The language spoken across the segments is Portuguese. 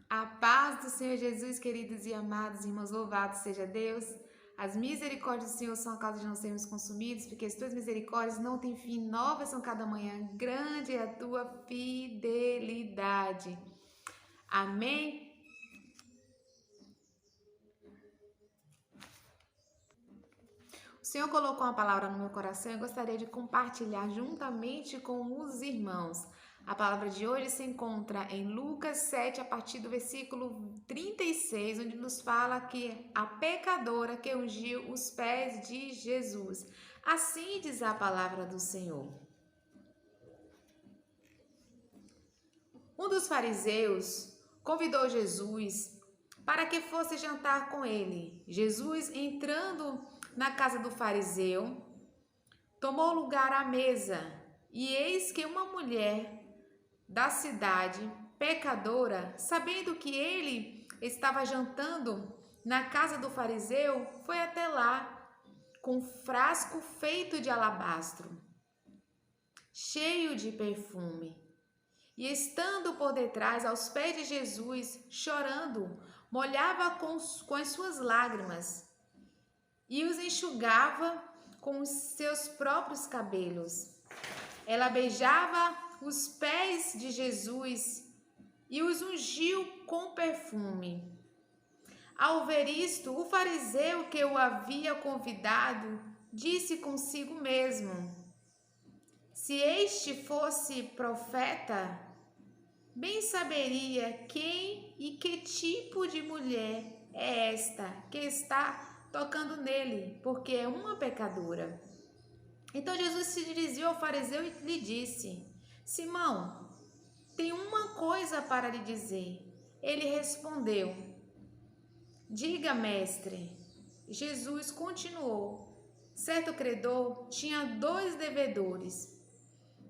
A paz do Senhor Jesus, queridos e amados irmãos, louvado seja Deus. As misericórdias do Senhor são a causa de não sermos consumidos, porque as tuas misericórdias não têm fim, novas são cada manhã. Grande é a tua fidelidade. Amém? O Senhor colocou uma palavra no meu coração e eu gostaria de compartilhar juntamente com os irmãos. A palavra de hoje se encontra em Lucas 7, a partir do versículo 36, onde nos fala que a pecadora que ungiu os pés de Jesus. Assim diz a palavra do Senhor. Um dos fariseus convidou Jesus para que fosse jantar com ele. Jesus, entrando na casa do fariseu, tomou lugar à mesa, e eis que uma mulher da cidade, pecadora, sabendo que ele estava jantando na casa do fariseu, foi até lá com um frasco feito de alabastro, cheio de perfume. E estando por detrás, aos pés de Jesus, chorando, molhava com as suas lágrimas e os enxugava com os seus próprios cabelos. Ela beijava os pés de Jesus e os ungiu com perfume. Ao ver isto, o fariseu que o havia convidado disse consigo mesmo: se este fosse profeta, bem saberia quem e que tipo de mulher é esta que está tocando nele, porque é uma pecadora. Então Jesus se dirigiu ao fariseu e lhe disse: Simão, tem uma coisa para lhe dizer. Ele respondeu: diga, mestre. Jesus continuou: certo credor tinha 2 devedores.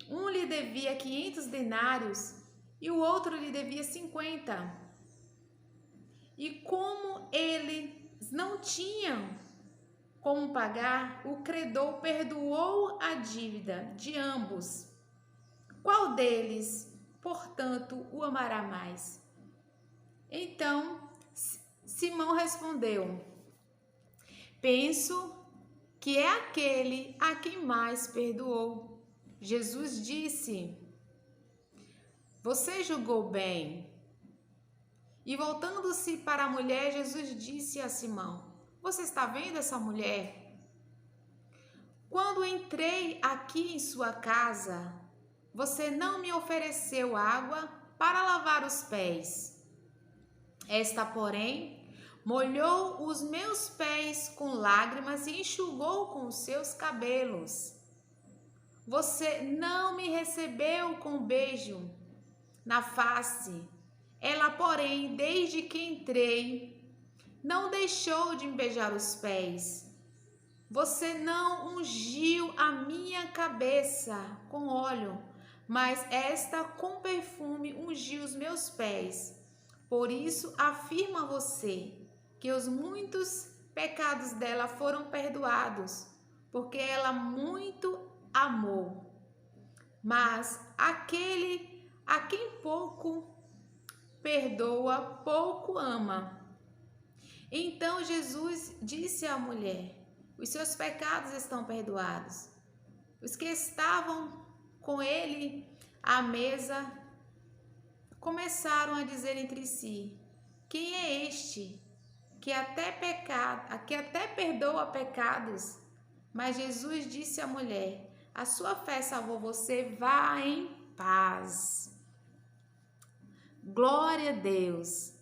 Um lhe devia 500 denários e o outro lhe devia 50. E como eles não tinham como pagar, o credor perdoou a dívida de ambos. Qual deles, portanto, o amará mais? Então, Simão respondeu: penso que é aquele a quem mais perdoou. Jesus disse: você julgou bem. E voltando-se para a mulher, Jesus disse a Simão: você está vendo essa mulher? Quando entrei aqui em sua casa, você não me ofereceu água para lavar os pés. Esta, porém, molhou os meus pés com lágrimas e enxugou com os seus cabelos. Você não me recebeu com beijo na face. Ela, porém, desde que entrei, não deixou de me beijar os pés. Você não ungiu a minha cabeça com óleo, mas esta com perfume ungiu os meus pés. Por isso afirmo a você que os muitos pecados dela foram perdoados, porque ela muito amou. Mas aquele a quem pouco perdoa, pouco ama. Então Jesus disse à mulher: os seus pecados estão perdoados. Os que estavam com ele à mesa começaram a dizer entre si: quem é este que até perdoa pecados? Mas Jesus disse à mulher: a sua fé salvou você, vá em paz. Glória a Deus.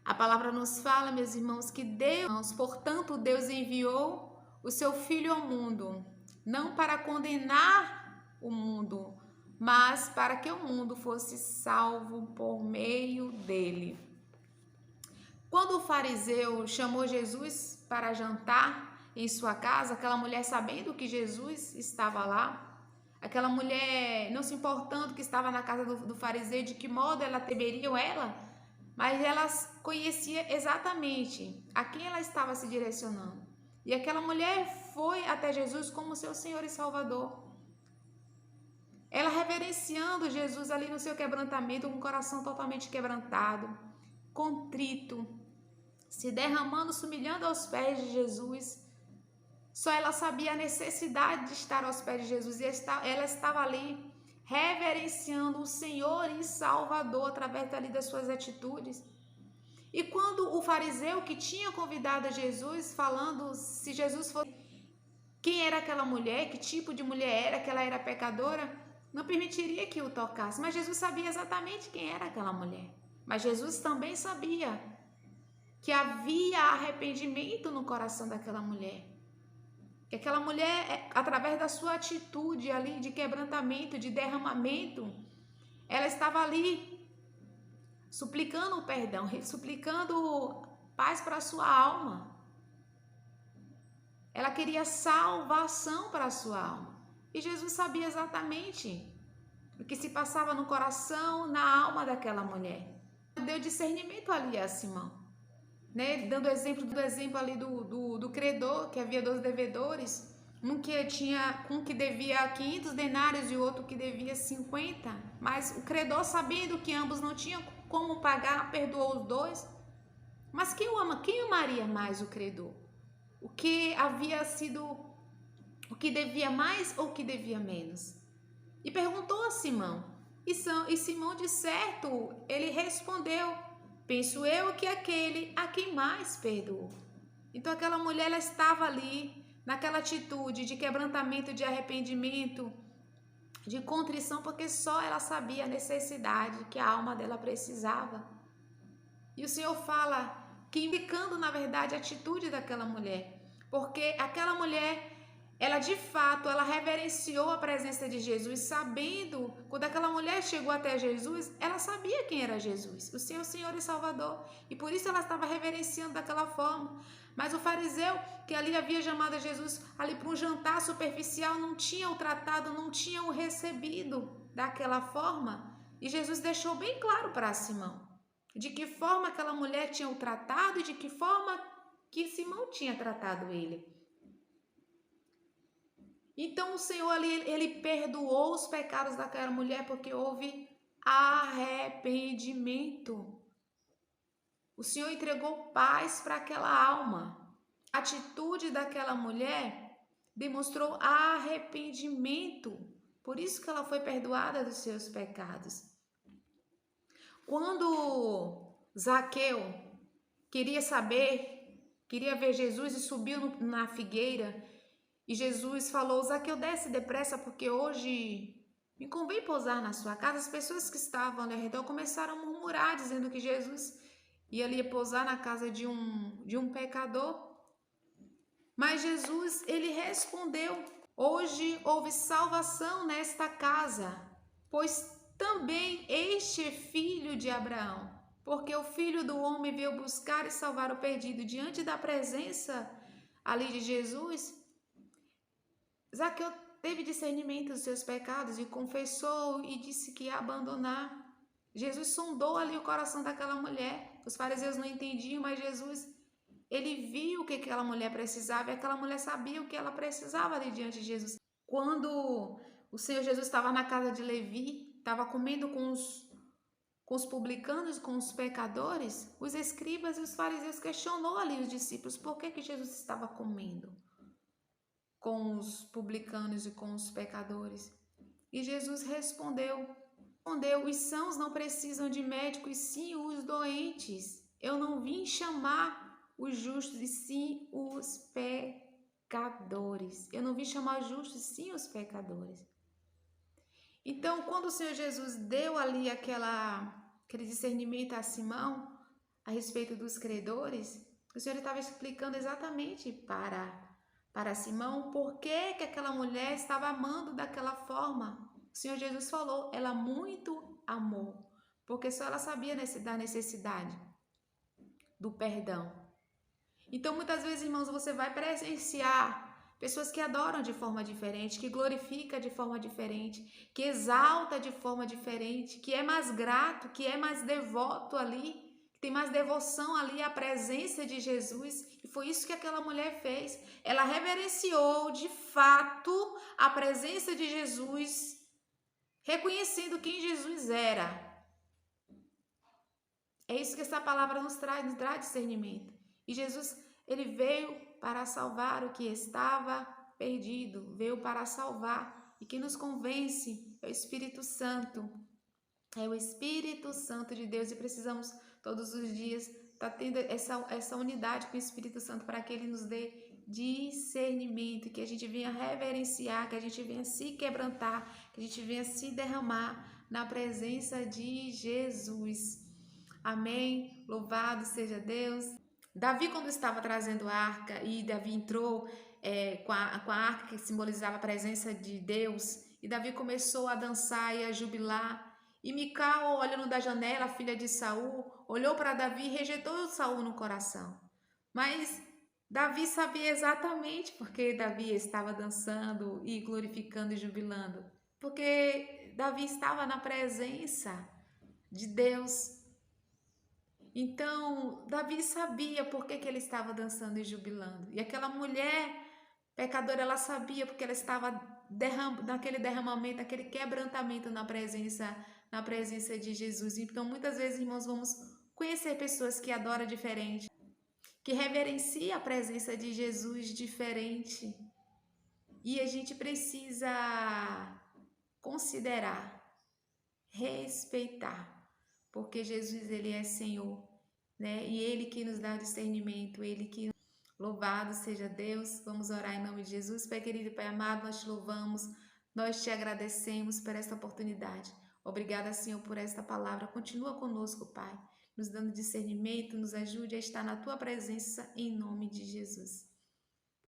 A palavra nos fala, meus irmãos, que portanto, Deus enviou o seu Filho ao mundo, não para condenar o mundo, mas para que o mundo fosse salvo por meio dele. Quando o fariseu chamou Jesus para jantar em sua casa, aquela mulher, sabendo que Jesus estava lá, aquela mulher não se importando que estava na casa do fariseu, de que modo ela temeriam ela, mas ela conhecia exatamente a quem ela estava se direcionando. E aquela mulher foi até Jesus como seu Senhor e Salvador. Ela reverenciando Jesus ali no seu quebrantamento, com o coração totalmente quebrantado. contrito, se derramando, se humilhando aos pés de Jesus. Só ela sabia a necessidade de estar aos pés de Jesus e ela estava ali reverenciando o Senhor e Salvador através ali das suas atitudes. E quando o fariseu que tinha convidado Jesus, falando se Jesus fosse quem era aquela mulher, que tipo de mulher era, que ela era pecadora, não permitiria que o tocasse. Mas Jesus sabia exatamente quem era aquela mulher. Mas Jesus também sabia que havia arrependimento no coração daquela mulher. Que aquela mulher, através da sua atitude ali de quebrantamento, de derramamento, ela estava ali suplicando o perdão, suplicando paz para a sua alma. Ela queria salvação para a sua alma. E Jesus sabia exatamente o que se passava no coração, na alma daquela mulher. Deu discernimento ali a Simão, né? Dando exemplo ali do credor, que havia 2 devedores. Um que devia 500 denários e o outro que devia 50. Mas o credor, sabendo que ambos não tinham como pagar, perdoou os 2. Mas quem amaria mais o credor? O que havia sido, o que devia mais ou o que devia menos? E perguntou a Simão. E Simão, de certo, ele respondeu: penso eu que aquele a quem mais perdoou. Então aquela mulher, ela estava ali, naquela atitude de quebrantamento, de arrependimento, de contrição, porque só ela sabia a necessidade que a alma dela precisava. E o Senhor fala que indicando, na verdade, a atitude daquela mulher. Porque aquela mulher, ela de fato, ela reverenciou a presença de Jesus, sabendo, quando aquela mulher chegou até Jesus, ela sabia quem era Jesus, o Senhor e Salvador. E por isso ela estava reverenciando daquela forma. Mas o fariseu, que ali havia chamado Jesus ali para um jantar superficial, não tinha o tratado, não tinha o recebido daquela forma. E Jesus deixou bem claro para Simão de que forma aquela mulher tinha o tratado e de que forma que Simão tinha tratado ele. Então o Senhor ali, ele perdoou os pecados daquela mulher porque houve arrependimento. O Senhor entregou paz para aquela alma. A atitude daquela mulher demonstrou arrependimento. Por isso que ela foi perdoada dos seus pecados. Quando Zaqueu queria ver Jesus e subiu na figueira, e Jesus falou: Zaqueu, desce depressa, porque hoje me convém pousar na sua casa. As pessoas que estavam ao redor começaram a murmurar, dizendo que Jesus ia ali pousar na casa de um pecador. Mas Jesus, ele respondeu: hoje houve salvação nesta casa, pois também este é filho de Abraão, porque o Filho do Homem veio buscar e salvar o perdido. Diante da presença ali de Jesus, Zaqueu teve discernimento dos seus pecados e confessou e disse que ia abandonar. Jesus sondou ali o coração daquela mulher. Os fariseus não entendiam, mas Jesus, ele viu o que aquela mulher precisava e aquela mulher sabia o que ela precisava ali diante de Jesus. Quando o Senhor Jesus estava na casa de Levi, estava comendo com os publicanos, com os pecadores, os escribas e os fariseus questionou ali os discípulos por que Jesus estava comendo com os publicanos e com os pecadores. E Jesus respondeu, os sãos não precisam de médicos, sim os doentes. Eu não vim chamar os justos, e sim os pecadores. Eu não vim chamar os justos, sim os pecadores. Então, quando o Senhor Jesus deu ali aquele discernimento a Simão a respeito dos credores, o Senhor estava explicando exatamente para Simão por que aquela mulher estava amando daquela forma. O Senhor Jesus falou, ela muito amou, porque só ela sabia da necessidade do perdão. Então, muitas vezes, irmãos, você vai presenciar pessoas que adoram de forma diferente, que glorifica de forma diferente, que exalta de forma diferente, que é mais grato, que é mais devoto ali, que tem mais devoção ali à presença de Jesus. E foi isso que aquela mulher fez. Ela reverenciou de fato a presença de Jesus, reconhecendo quem Jesus era. É isso que essa palavra nos traz discernimento. E Jesus, ele veio para salvar o que estava perdido, veio para salvar. E quem nos convence é o Espírito Santo. É o Espírito Santo de Deus e precisamos todos os dias estar tendo essa unidade com o Espírito Santo para que ele nos dê discernimento, que a gente venha reverenciar, que a gente venha se quebrantar, que a gente venha se derramar na presença de Jesus. Amém? Louvado seja Deus. Davi, quando estava trazendo a arca e Davi entrou com a arca que simbolizava a presença de Deus, e Davi começou a dançar e a jubilar. E Mical, olhando da janela, a filha de Saul, olhou para Davi e rejeitou Saul no coração. Mas Davi sabia exatamente porque Davi estava dançando e glorificando e jubilando. Porque Davi estava na presença de Deus. Então, Davi sabia por que ele estava dançando e jubilando. E aquela mulher pecadora, ela sabia porque ela estava naquele derramamento, naquele quebrantamento na presença de Jesus. Então, muitas vezes, irmãos, vamos conhecer pessoas que adoram diferente, que reverenciam a presença de Jesus diferente. E a gente precisa considerar, respeitar, porque Jesus, ele é Senhor, né? E ele que nos dá discernimento, ele que... Louvado seja Deus. Vamos orar em nome de Jesus. Pai querido e Pai amado, nós te louvamos, nós te agradecemos por esta oportunidade. Obrigada, Senhor, por esta palavra. Continua conosco, Pai, nos dando discernimento, nos ajude a estar na tua presença, em nome de Jesus.